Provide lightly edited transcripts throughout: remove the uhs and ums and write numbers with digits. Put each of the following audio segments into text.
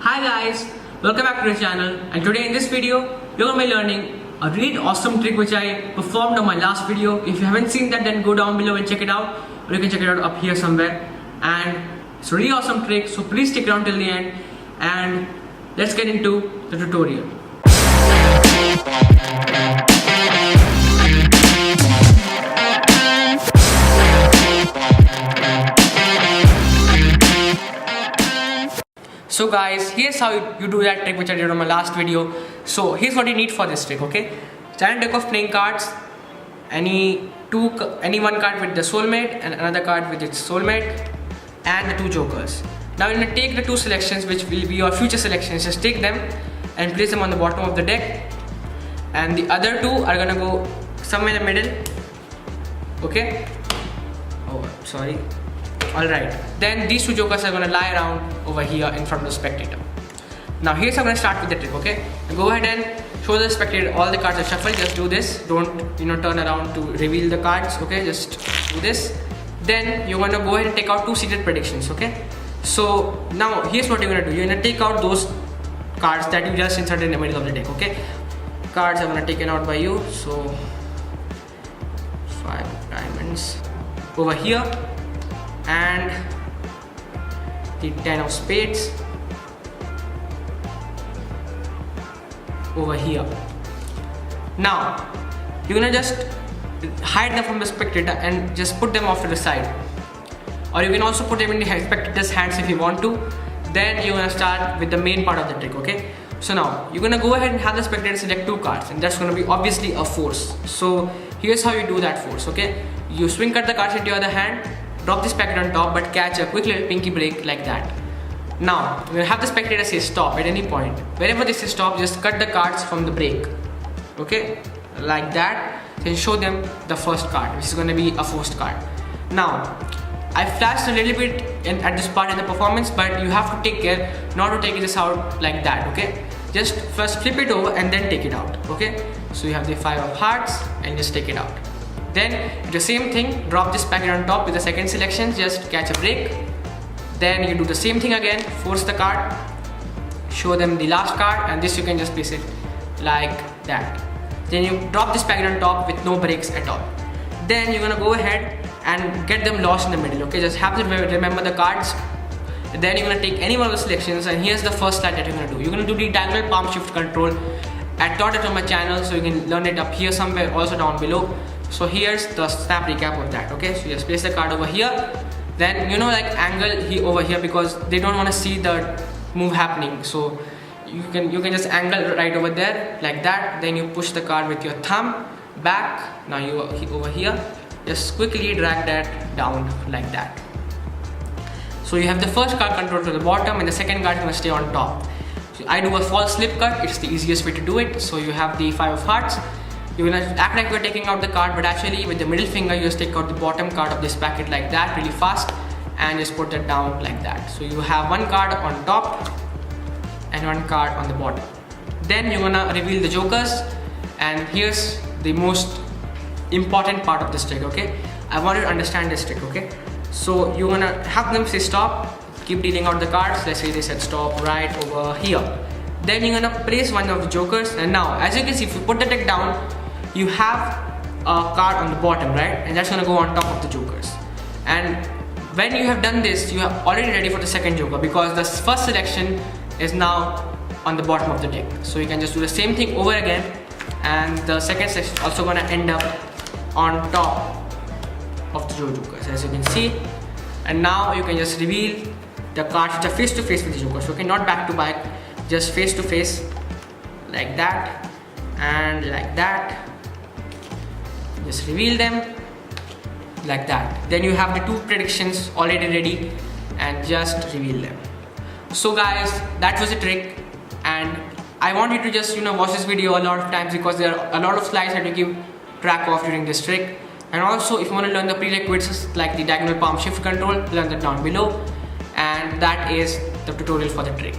Hi guys, welcome back to the channel, and today in this video you're going to be learning a really awesome trick which I performed on my last video. If you haven't seen that, then go down below and check it out, or you can check it out up here somewhere. And it's a really awesome trick, so please stick around till the end and let's get into the tutorial. So guys, here's how you do that trick which I did on my last video. So here's what you need for this trick, okay? Standard deck of playing cards, any one card with the soulmate and another card with its soulmate, and the two jokers. Now you're gonna take the two selections which will be your future selections, just take them and place them on the bottom of the deck, and the other two are gonna go somewhere in the middle, okay? Oh, sorry. Alright, then these two jokers are going to lie around over here in front of the spectator. Now here's how I'm going to start with the trick, okay? Go ahead and show the spectator all the cards are shuffled. Just do this, don't turn around to reveal the cards, okay? Just do this. Then you're going to go ahead and take out two seated predictions, okay? So now here's what you're going to do. You're going to take out those cards that you just inserted in the middle of the deck, okay? Cards are going to taken out by you. So 5 diamonds over here, and the 10 of spades over here. Now you're gonna just hide them from the spectator and just put them off to the side, or you can also put them in the spectator's hands if you want to. Then you're gonna start with the main part of the trick, okay? So now you're gonna go ahead and have the spectator select two cards, and that's gonna be obviously a force. So here's how you do that force, okay? You swing cut the cards into your other hand, drop this packet on top, but catch a quick little pinky break like that. Now, we'll have the spectator say stop at any point. Wherever they say stop, just cut the cards from the break. Okay? Like that. Then show them the first card, which is going to be a forced card. Now, I flashed a little bit at this part in the performance, but you have to take care not to take this out like that, okay? Just first flip it over and then take it out, okay? So you have the 5 of hearts and just take it out. Then the same thing, drop this packet on top with the second selection, just catch a break. Then you do the same thing again, force the card, show them the last card, and this you can just place it like that. Then you drop this packet on top with no breaks at all. Then you're gonna go ahead and get them lost in the middle, okay? Just have to remember the cards. Then you're gonna take any one of the selections, and here's the first slide that you're gonna do. You're gonna do the diagonal palm shift control. I taught it on my channel, so you can learn it up here somewhere, also down below. So here's the snap recap of that, okay? So you just place the card over here, then like angle over here, because they don't want to see the move happening. So you can just angle right over there like that. Then you push the card with your thumb back. Now you over here, just quickly drag that down like that. So you have the first card controlled to the bottom, and the second card is going to stay on top. So I do a false slip cut, it's the easiest way to do it. So you have the 5 of hearts. You're gonna act like you're taking out the card, but actually with the middle finger you just take out the bottom card of this packet like that really fast, and just put it down like that. So you have one card on top and one card on the bottom. Then you're gonna reveal the jokers, and here's the most important part of this trick, okay? I want you to understand this trick, okay? So you're gonna have them say stop, keep dealing out the cards. Let's say they said stop right over here. Then you're gonna place one of the jokers, and now as you can see, if you put the deck down, you have a card on the bottom, right? And that's gonna go on top of the jokers. And when you have done this, you are already ready for the second joker, because the first selection is now on the bottom of the deck. So you can just do the same thing over again, and the second selection is also gonna end up on top of the jokers, as you can see. And now you can just reveal the cards which are face to face with the jokers, okay? Not back to back, just face to face like that and like that. Just reveal them like that. Then you have the two predictions already ready, and just reveal them. So guys, that was the trick, and I want you to just watch this video a lot of times, because there are a lot of slides that you keep track of during this trick. And also, if you want to learn the prerequisites like the diagonal palm shift control, learn that down below. And that is the tutorial for the trick.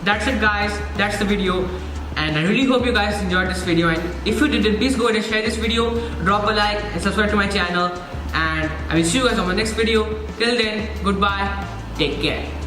That's it guys, that's the video, and I really hope you guys enjoyed this video, and if you did, then please go ahead and share this video, drop a like and subscribe to my channel, and I will see you guys on my next video. Till then, goodbye, take care.